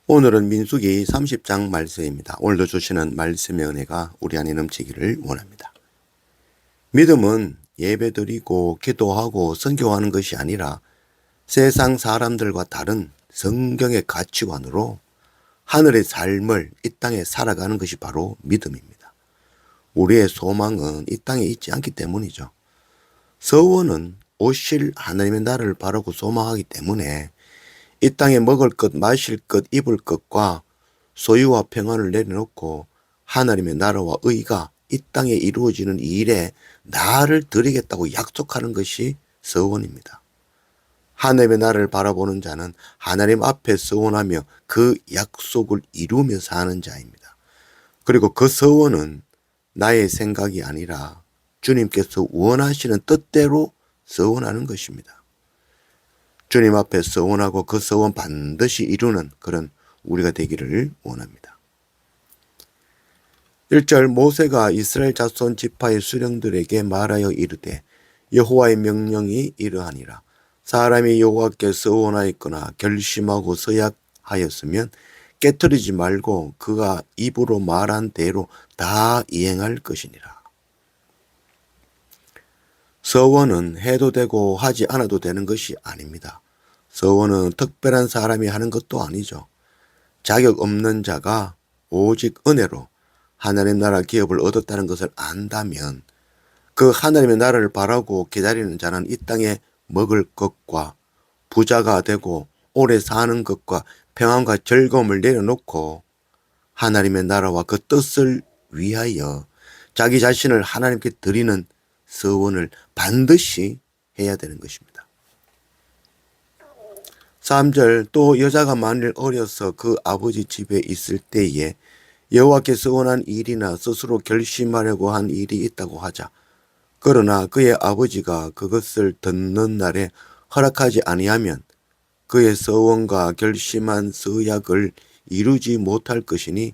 오늘은 민수기 30장 말씀입니다. 오늘도 주시는 말씀의 은혜가 우리 안에 넘치기를 원합니다. 믿음은 예배드리고 기도하고 선교하는 것이 아니라 세상 사람들과 다른 성경의 가치관으로 하늘의 삶을 이 땅에 살아가는 것이 바로 믿음입니다. 우리의 소망은 이 땅에 있지 않기 때문이죠. 서원은 오실 하나님의 나라를 바라고 소망하기 때문에 이 땅에 먹을 것, 마실 것, 입을 것과 소유와 평안을 내려놓고 하나님의 나라와 의가 이 땅에 이루어지는 이 일에 나를 드리겠다고 약속하는 것이 서원입니다. 하나님의 나라를 바라보는 자는 하나님 앞에 서원하며 그 약속을 이루며 사는 자입니다. 그리고 그 서원은 나의 생각이 아니라 주님께서 원하시는 뜻대로 서원하는 것입니다. 주님 앞에 서원하고 그 서원 반드시 이루는 그런 우리가 되기를 원합니다. 1절 모세가 이스라엘 자손 지파의 수령들에게 말하여 이르되 여호와의 명령이 이러하니라. 사람이 여호와께 서원하였거나 결심하고 서약하였으면 깨트리지 말고 그가 입으로 말한 대로 다 이행할 것이니라. 서원은 해도 되고 하지 않아도 되는 것이 아닙니다. 서원은 특별한 사람이 하는 것도 아니죠. 자격 없는 자가 오직 은혜로 하나님 나라 기업을 얻었다는 것을 안다면 그 하나님의 나라를 바라고 기다리는 자는 이 땅에 먹을 것과 부자가 되고 오래 사는 것과 평안과 즐거움을 내려놓고 하나님의 나라와 그 뜻을 위하여 자기 자신을 하나님께 드리는 서원을 반드시 해야 되는 것입니다. 3절 또 여자가 만일 어려서 그 아버지 집에 있을 때에 여호와께 서원한 일이나 스스로 결심하려고 한 일이 있다고 하자. 그러나 그의 아버지가 그것을 듣는 날에 허락하지 아니하면 그의 서원과 결심한 서약을 이루지 못할 것이니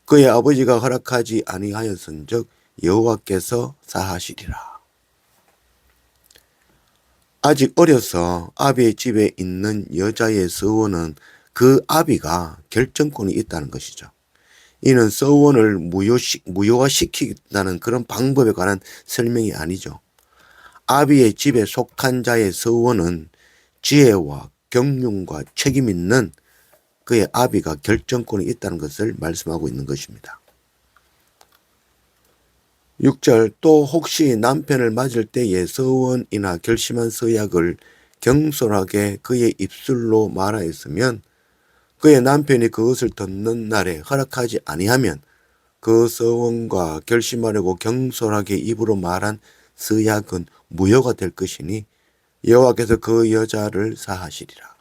그의 아버지가 허락하지 아니하였은즉 여호와께서 사하시리라. 아직 어려서 아비의 집에 있는 여자의 서원은 그 아비가 결정권이 있다는 것이죠. 이는 서원을 무효화시키겠다는 그런 방법에 관한 설명이 아니죠. 아비의 집에 속한 자의 서원은 지혜와 경륜과 책임 있는 그의 아비가 결정권이 있다는 것을 말씀하고 있는 것입니다. 6절 또 혹시 남편을 맞을 때에 서원이나 결심한 서약을 경솔하게 그의 입술로 말하였으면 그의 남편이 그것을 듣는 날에 허락하지 아니하면 그 서원과 결심하려고 경솔하게 입으로 말한 서약은 무효가 될 것이니 여호와께서 그 여자를 사하시리라.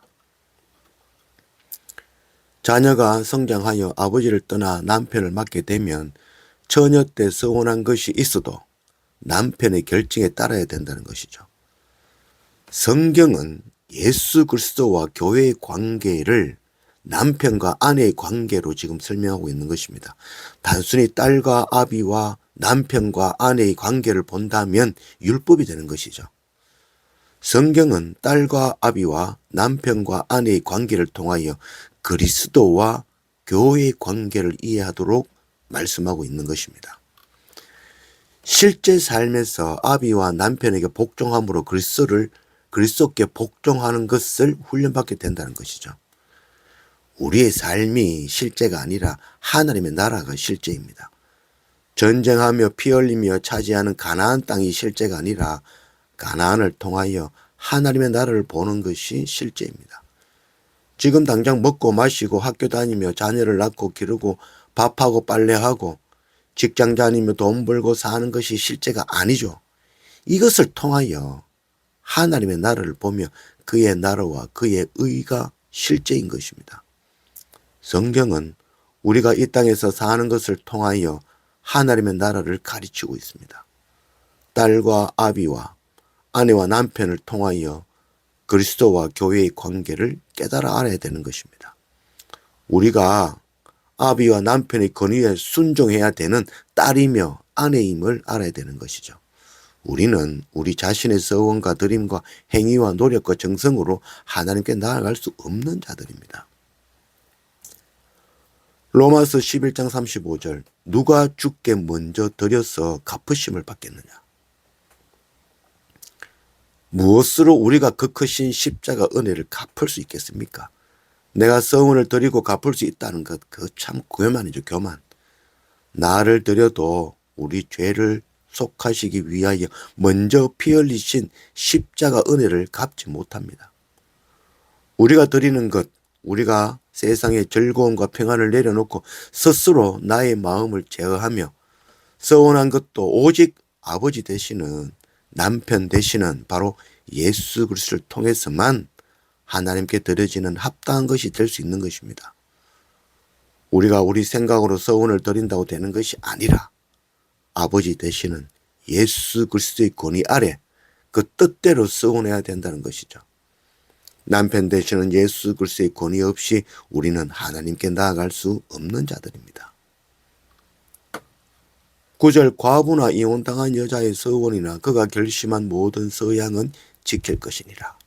자녀가 성장하여 아버지를 떠나 남편을 맡게 되면 처녀 때 서원한 것이 있어도 남편의 결정에 따라야 된다는 것이죠. 성경은 예수 그리스도와 교회의 관계를 남편과 아내의 관계로 지금 설명하고 있는 것입니다. 단순히 딸과 아비와 남편과 아내의 관계를 본다면 율법이 되는 것이죠. 성경은 딸과 아비와 남편과 아내의 관계를 통하여 그리스도와 교회의 관계를 이해하도록 말씀하고 있는 것입니다. 실제 삶에서 아비와 남편에게 복종함으로 그리스도께 복종하는 것을 훈련받게 된다는 것이죠. 우리의 삶이 실제가 아니라 하나님의 나라가 실제입니다. 전쟁하며 피 흘리며 차지하는 가나안 땅이 실제가 아니라 가나안을 통하여 하나님의 나라를 보는 것이 실제입니다. 지금 당장 먹고 마시고 학교 다니며 자녀를 낳고 기르고 밥하고 빨래하고 직장 다니며 돈 벌고 사는 것이 실제가 아니죠. 이것을 통하여 하나님의 나라를 보며 그의 나라와 그의 의가 실제인 것입니다. 성경은 우리가 이 땅에서 사는 것을 통하여 하나님의 나라를 가르치고 있습니다. 딸과 아비와 아내와 남편을 통하여 그리스도와 교회의 관계를 깨달아 알아야 되는 것입니다. 우리가 아비와 남편의 권위에 순종해야 되는 딸이며 아내임을 알아야 되는 것이죠. 우리는 우리 자신의 서원과 드림과 행위와 노력과 정성으로 하나님께 나아갈 수 없는 자들입니다. 로마서 11장 35절 누가 주께 먼저 드려서 갚으심을 받겠느냐. 무엇으로 우리가 그 크신 십자가 은혜를 갚을 수 있겠습니까? 내가 서원을 드리고 갚을 수 있다는 것, 그거 참 교만이죠, 교만. 나를 드려도 우리 죄를 속하시기 위하여 먼저 피 흘리신 십자가 은혜를 갚지 못합니다. 우리가 드리는 것, 우리가 세상의 즐거움과 평안을 내려놓고 스스로 나의 마음을 제어하며 서원한 것도 오직 아버지 되시는, 남편 되시는 바로 예수 그리스도를 통해서만 하나님께 드려지는 합당한 것이 될 수 있는 것입니다. 우리가 우리 생각으로 서원을 드린다고 되는 것이 아니라 아버지 되시는 예수 그리스도의 권위 아래 그 뜻대로 서원해야 된다는 것이죠. 남편 되시는 예수 그리스도의 권위 없이 우리는 하나님께 나아갈 수 없는 자들입니다. 9절 과부나 이혼당한 여자의 서원이나 그가 결심한 모든 서양은 지킬 것이니라.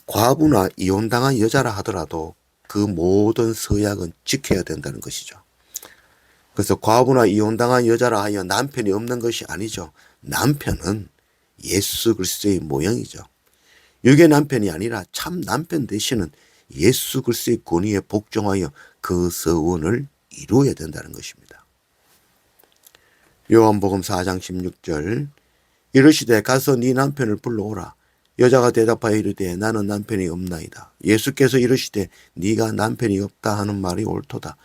과부나 이혼당한 여자라 하더라도 그 모든 서약은 지켜야 된다는 것이죠. 그래서 과부나 이혼당한 여자라 하여 남편이 없는 것이 아니죠. 남편은 예수 그리스도의 모형이죠. 육의 남편이 아니라 참 남편 되시는 예수 그리스도의 권위에 복종하여 그 서원을 이루어야 된다는 것입니다. 요한복음 4장 16절 이르시되 가서 네 남편을 불러오라. 여자가 대답하여 이르되 나는 남편이 없나이다. 예수께서 이르시되 네가 남편이 없다 하는 말이 옳도다.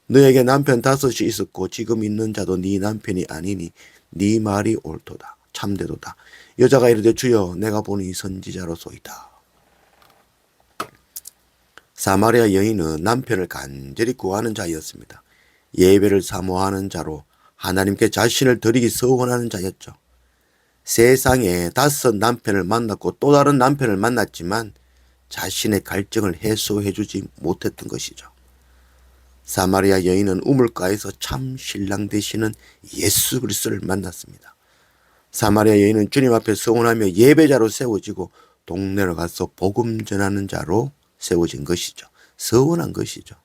너에게 남편 5이 있었고 지금 있는 자도 네 남편이 아니니 네 말이 옳도다. 참되도다. 여자가 이르되 주여 내가 보니 선지자로소이다. 사마리아 여인은 남편을 간절히 구하는 자였습니다. 예배를 사모하는 자로 하나님께 자신을 드리기 서원하는 자였죠. 세상에 5 남편을 만났고 또 다른 남편을 만났지만 자신의 갈증을 해소해 주지 못했던 것이죠. 사마리아 여인은 우물가에서 참 신랑 되시는 예수 그리스도를 만났습니다. 사마리아 여인은 주님 앞에 서원하며 예배자로 세워지고 동네로 가서 복음 전하는 자로 세워진 것이죠. 서원한 것이죠.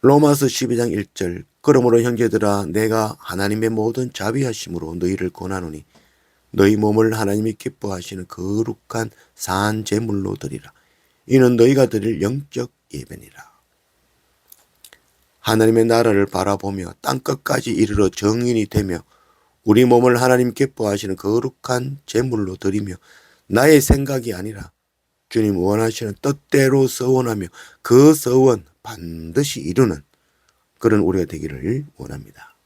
로마서 12장 1절 그러므로 형제들아 내가 하나님의 모든 자비하심으로 너희를 권하노니 너희 몸을 하나님이 기뻐하시는 거룩한 산 제물로 드리라. 이는 너희가 드릴 영적 예배니라. 하나님의 나라를 바라보며 땅끝까지 이르러 정인이 되며 우리 몸을 하나님 기뻐하시는 거룩한 제물로 드리며 나의 생각이 아니라 주님 원하시는 뜻대로 서원하며 그 서원 반드시 이루는 그런 우리가 되기를 원합니다.